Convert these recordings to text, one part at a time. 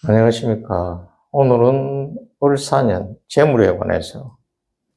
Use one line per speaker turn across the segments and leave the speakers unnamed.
안녕하십니까. 오늘은 을사년 재물에 관해서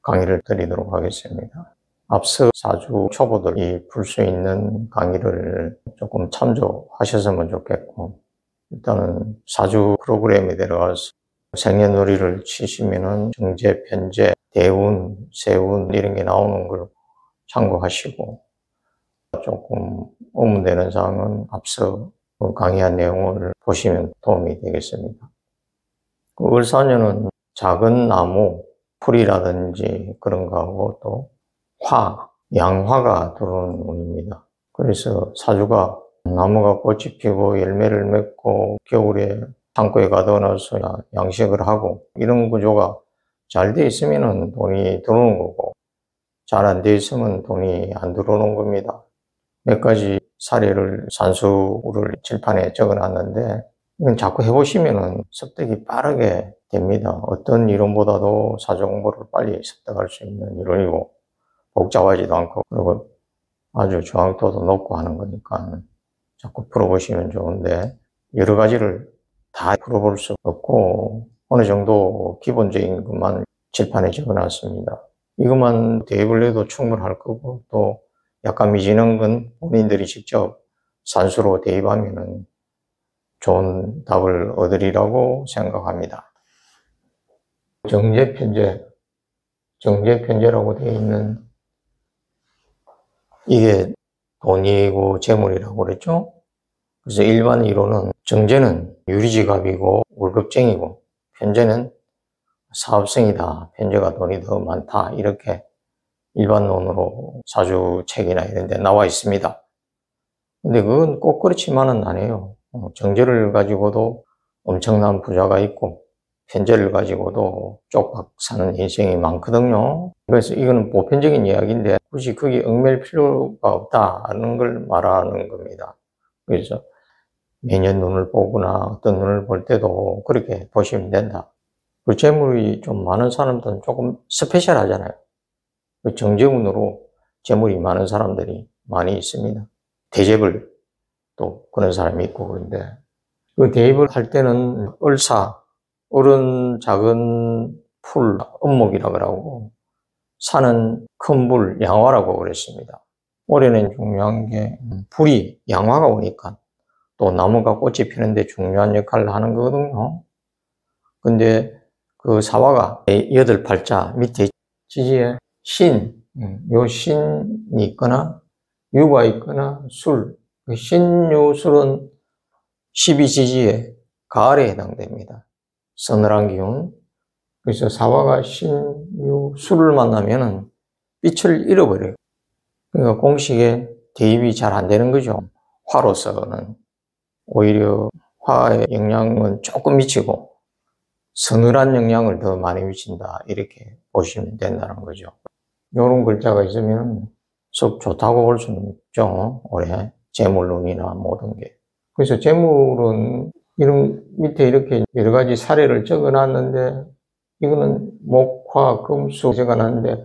강의를 드리도록 하겠습니다. 앞서 사주 초보들이 풀 수 있는 강의를 조금 참조하셨으면 좋겠고, 일단은 사주 프로그램에 들어가서 생년월일을 치시면은 정제, 편제, 대운, 세운 이런 게 나오는 걸 참고하시고, 조금 의문되는 사항은 앞서 강의한 내용을 보시면 도움이 되겠습니다. 을사년은 작은 나무, 풀이라든지 그런 거하고 또 양화가 들어오는 운입니다. 그래서 사주가 나무가 꽃이 피고 열매를 맺고 겨울에 창고에 가둬놔서 양식을 하고 이런 구조가 잘 돼 있으면 돈이 들어오는 거고 잘 안 돼 있으면 돈이 안 들어오는 겁니다. 몇 가지 사례를 산수를 칠판에 적어놨는데 이건 자꾸 해보시면 습득이 빠르게 됩니다. 어떤 이론보다도 사주 공부를 빨리 습득할 수 있는 이론이고 복잡하지도 않고 그리고 아주 정확도도 높고 하는 거니까 자꾸 풀어보시면 좋은데 여러 가지를 다 풀어볼 수 없고 어느 정도 기본적인 것만 칠판에 적어놨습니다. 이것만 대입을 해도 충분할 거고 또 약간 미지는 건 본인들이 직접 산수로 대입하면 좋은 답을 얻으리라고 생각합니다. 정제편제라고 되어 있는 이게 돈이고 재물이라고 그랬죠? 그래서 일반 이론은 정제는 유리지갑이고 월급쟁이고 편제는 사업성이다. 편제가 돈이 더 많다. 이렇게 일반론으로 사주책이나 이런 데 나와 있습니다. 근데 그건 꼭 그렇지만은 않아요. 정제를 가지고도 엄청난 부자가 있고 편제를 가지고도 쪽박 사는 인생이 많거든요. 그래서 이거는 보편적인 이야기인데 굳이 거기에 얽매일 필요가 없다는 걸 말하는 겁니다. 그래서 매년 눈을 보거나 어떤 눈을 볼 때도 그렇게 보시면 된다. 그 재물이 좀 많은 사람들은 조금 스페셜하잖아요. 그 정제운으로 재물이 많은 사람들이 많이 있습니다. 대접을 또 그런 사람이 있고 그런데 그 대입을 할 때는 을은 작은 풀, 음목이라고 하고 산은 큰 물, 양화라고 그랬습니다. 올해는 중요한 게 풀이 양화가 오니까 또 나무가 꽃이 피는데 중요한 역할을 하는 거거든요. 근데 그 사화가 8팔자 밑에 지지에 요 신이 있거나 유가 있거나 술, 신유술은 12지지의 가을에 해당됩니다. 서늘한 기운. 그래서 사화가 신유술을 만나면은 빛을 잃어버려요. 그러니까 공식에 대입이 잘 안 되는 거죠. 화로서는 오히려 화의 영향은 조금 미치고 서늘한 영향을 더 많이 미친다. 이렇게 보시면 된다는 거죠. 이런 글자가 있으면 썩 좋다고 볼 수는 없죠. 올해 재물운이나 모든 게. 그래서 재물은 이런 밑에 이렇게 여러 가지 사례를 적어놨는데 이거는 목, 화, 금, 수 적어놨는데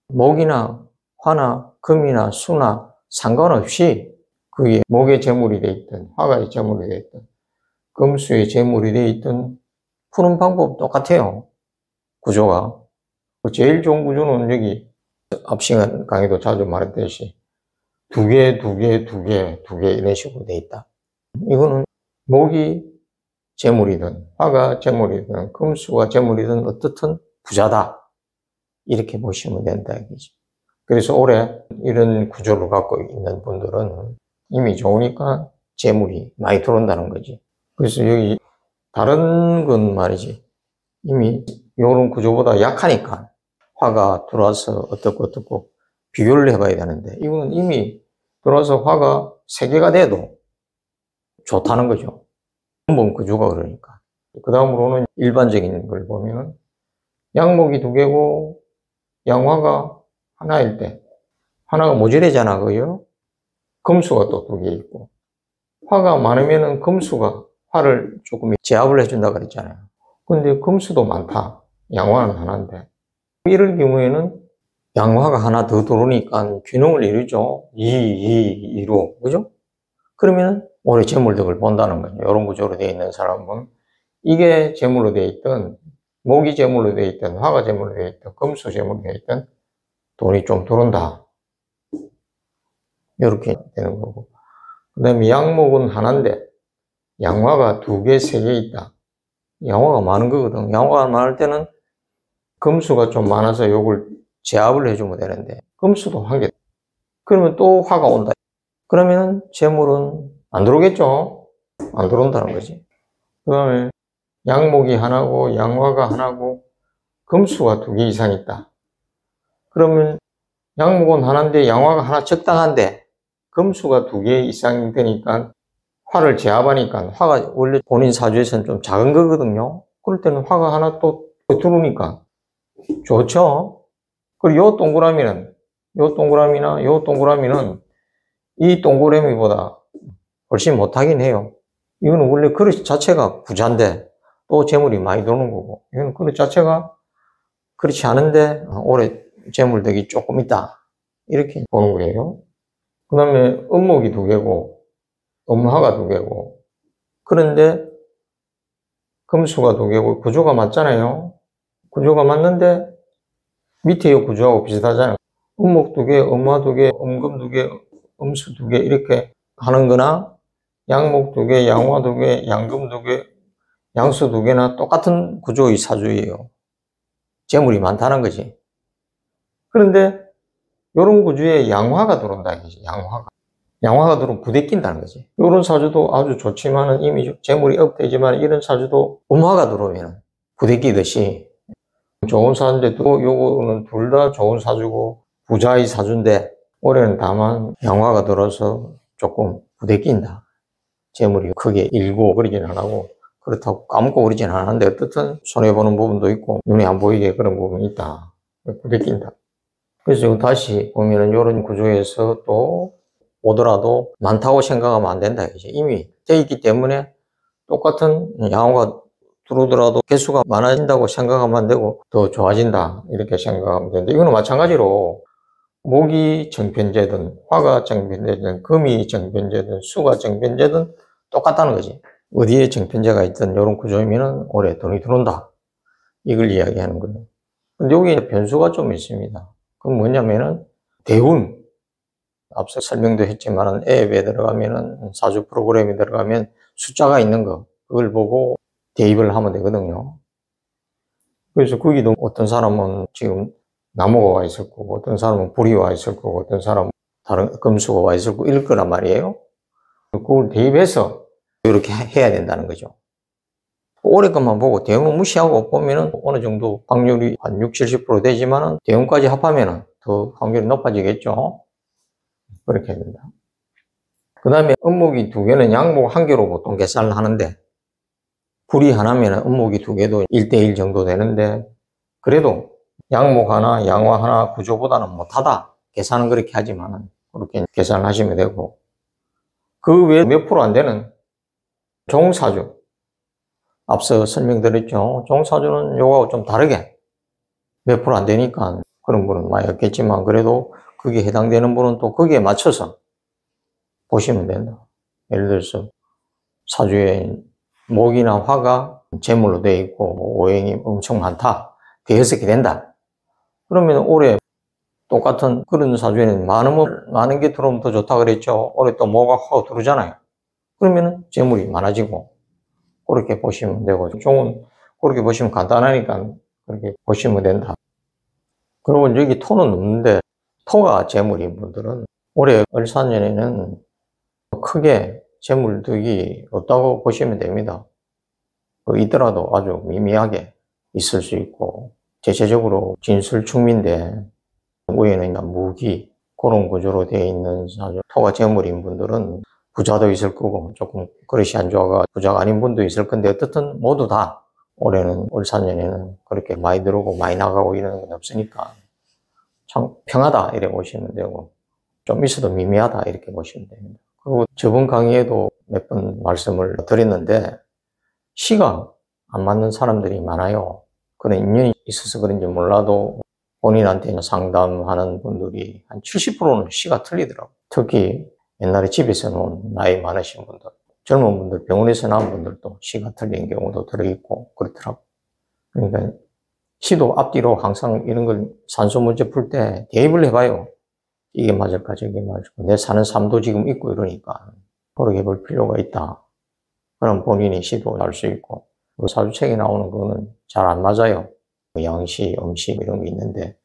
목이나 화나 금이나 수나 상관없이 그게 목의 재물이 돼 있든 화가 재물이 돼 있든 금수의 재물이 돼 있든 푸는 방법 똑같아요. 구조가. 제일 좋은 구조는 여기 앞 시간 강의도 자주 말했듯이 두 개 이런 식으로 돼 있다. 이거는 목이 재물이든 화가 재물이든 금수가 재물이든 어떻든 부자다. 이렇게 보시면 된다. 이거지. 그래서 올해 이런 구조를 갖고 있는 분들은 이미 좋으니까 재물이 많이 들어온다는 거지. 그래서 여기 다른 건 말이지. 이미 이런 구조보다 약하니까 화가 들어와서 어떻고 비교를 해봐야 되는데 이거는 이미 들어와서 화가 3개가 돼도 좋다는 거죠. 근본 구조가 그러니까. 그 다음으로는 일반적인 걸 보면 양목이 2개고 양화가 하나일 때 하나가 모자라잖아. 그요? 금수가 또 2개 있고 화가 많으면은 금수가 화를 조금 제압을 해준다 그랬잖아요. 근데 금수도 많다. 양화는 하나인데 이럴 경우에는 양화가 하나 더 들어오니까 균형을 이루죠. 2로. 그죠? 그러면 올해 재물덕을 본다는 거죠. 이런 구조로 되어 있는 사람은 이게 재물로 되어 있던, 목이 재물로 되어 있던, 화가 재물로 되어 있던, 금수 재물로 되어 있던 돈이 좀 들어온다. 이렇게 되는 거고. 그 다음에 양목은 하나인데 양화가 2개, 3개 있다. 양화가 많은 거거든. 양화가 많을 때는 금수가 좀 많아서 요걸 제압을 해주면 되는데 금수도 1개. 그러면 또 화가 온다. 그러면 재물은 안 들어오겠죠? 안 들어온다는 거지. 그 다음에 양목이 하나고 양화가 하나고 금수가 2개 이상 있다. 그러면 양목은 하나인데 양화가 하나 적당한데 금수가 2개 이상 되니까 화를 제압하니까 화가 원래 본인 사주에서는 좀 작은 거거든요. 그럴 때는 화가 하나 또 들어오니까 좋죠. 그리고 요 동그라미는 요 동그라미나 요 동그라미는 이 동그라미보다 훨씬 못하긴 해요. 이거는 원래 그릇 자체가 부자인데 또 재물이 많이 들어오는 거고, 이건 그릇 자체가 그렇지 않은데 올해 재물덕이 조금 있다. 이렇게 보는 거예요. 그 다음에 음목이 2개고 음화가 2개고, 그런데 금수가 2개고 구조가 맞잖아요. 구조가 맞는데 밑에 이 구조하고 비슷하잖아요. 음목 2개, 음화 2개, 음금 2개, 음수 2개 이렇게 하는 거나 양목 2개, 양화 2개, 양금 2개, 양수 2개나 똑같은 구조의 사주예요. 재물이 많다는 거지. 그런데 이런 구조에 양화가 들어온다 이거지. 양화가 들어오면 부대낀다는 거지. 이런 사주도 아주 좋지만은 이미 재물이 업되지만 이런 사주도 음화가 들어오면 부대끼듯이 좋은 사주인데 요거는 둘 다 좋은 사주고 부자의 사주인데 올해는 다만 양화가 들어서 조금 부대낀다. 재물이 크게 일고 그러진 안 하고 그렇다고 까먹고 그러진 않았는데 어떻든 손해보는 부분도 있고 눈에 안 보이게 그런 부분이 있다. 부대낀다. 그래서 다시 보면은 이런 구조에서 또 오더라도 많다고 생각하면 안 된다. 이제 이미 돼 있기 때문에 똑같은 양호가 들어오더라도 개수가 많아진다고 생각하면 안 되고 더 좋아진다. 이렇게 생각하면 되는데 이거는 마찬가지로 목이 정편제든 화가 정편제든 금이 정편제든 수가 정편제든 똑같다는 거지. 어디에 정편제가 있든 이런 구조이면 올해 돈이 들어온다. 이걸 이야기하는 거예요. 근데 여기 변수가 좀 있습니다. 그건 뭐냐면은 대운. 앞서 설명도 했지만 앱에 들어가면은 사주 프로그램에 들어가면 숫자가 있는 거 그걸 보고 대입을 하면 되거든요. 그래서 거기도 어떤 사람은 지금 나무가 와 있을 거고 어떤 사람은 불이 와 있을 거고 어떤 사람은 다른 금수가 와 있을 거고 이럴 거란 말이에요. 그걸 대입해서 이렇게 해야 된다는 거죠. 올해 것만 보고 대운은 무시하고 보면은 어느 정도 확률이 한 60, 70% 되지만은 대운까지 합하면은 더 확률이 높아지겠죠. 그렇게 해야 된다. 그 다음에 음목이 2개는 양목 1개로 보통 계산을 하는데 불이 하나면 음목이 2개도 1대1 정도 되는데 그래도 양목 하나, 양화 하나 구조보다는 못하다. 계산은 그렇게 하지만 그렇게 계산을 하시면 되고 그 외에 몇 프로 안 되는 종사주 앞서 설명드렸죠. 종사주는 요거하고 좀 다르게 몇 프로 안 되니까 그런 분은 많이 없겠지만 그래도 거기에 해당되는 분은 또 거기에 맞춰서 보시면 된다. 예를 들어서 사주에 목이나 화가 재물로 되어 있고 오행이 엄청 많다. 대여섯 개 된다. 그러면 올해 똑같은 그런 사주에는 많은 게 들어오면 더 좋다 그랬죠. 올해 또 뭐가 하고 들어오잖아요. 그러면 재물이 많아지고 그렇게 보시면 되고 종은 그렇게 보시면 간단하니까 그렇게 보시면 된다. 그리고 여기 토는 없는데 토가 재물인 분들은 올해 을사년에는 크게 재물득이 없다고 보시면 됩니다. 있더라도 아주 미미하게 있을 수 있고 대체적으로 진술충민데 위에는 무기 그런 구조로 되어 있는 사주 토가 재물인 분들은 부자도 있을 거고 조금 그릇이 안 좋아가 부자가 아닌 분도 있을 건데 어떻든 모두 다 올해는 을사년에는 그렇게 많이 들어오고 많이 나가고 이런 건 없으니까 참 평하다 이렇게 보시면 되고 좀 있어도 미미하다 이렇게 보시면 됩니다. 그리고 저번 강의에도 몇 번 말씀을 드렸는데 시가 안 맞는 사람들이 많아요. 그런 인연이 있어서 그런지 몰라도 본인한테 상담하는 분들이 한 70%는 시가 틀리더라고요. 특히 옛날에 집에서 놓은 나이 많으신 분들 젊은 분들, 병원에서 나온 분들도 시가 틀린 경우도 들어있고 그렇더라고. 그러니까 시도 앞뒤로 항상 이런 걸 산수 문제 풀 때 대입을 해봐요. 이게 맞을까 저게 맞을까. 내 사는 삶도 지금 있고 이러니까 그렇게 볼 필요가 있다. 그럼 본인이 시도 할 수 있고, 사주책에 나오는 거는 잘 안 맞아요. 양시, 음시 이런 게 있는데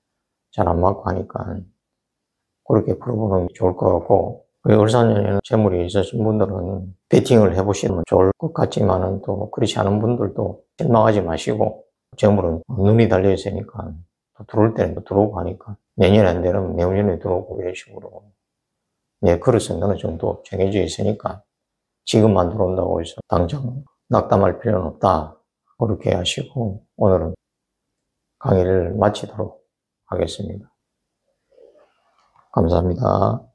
잘 안 맞고 하니까 그렇게 풀어보는 게 좋을 것 같고, 을사년에는 재물이 있으신 분들은 베팅을 해보시면 좋을 것 같지만은 또 그렇지 않은 분들도 실망하지 마시고, 재물은 눈이 달려 있으니까 또 들어올 때는 또 들어오고 하니까 내년에 안 되면 내후년에 들어오고 이런 식으로 내 그릇은 어느 정도 정해져 있으니까 지금만 들어온다고 해서 당장 낙담할 필요는 없다. 그렇게 하시고 오늘은 강의를 마치도록 하겠습니다. 감사합니다.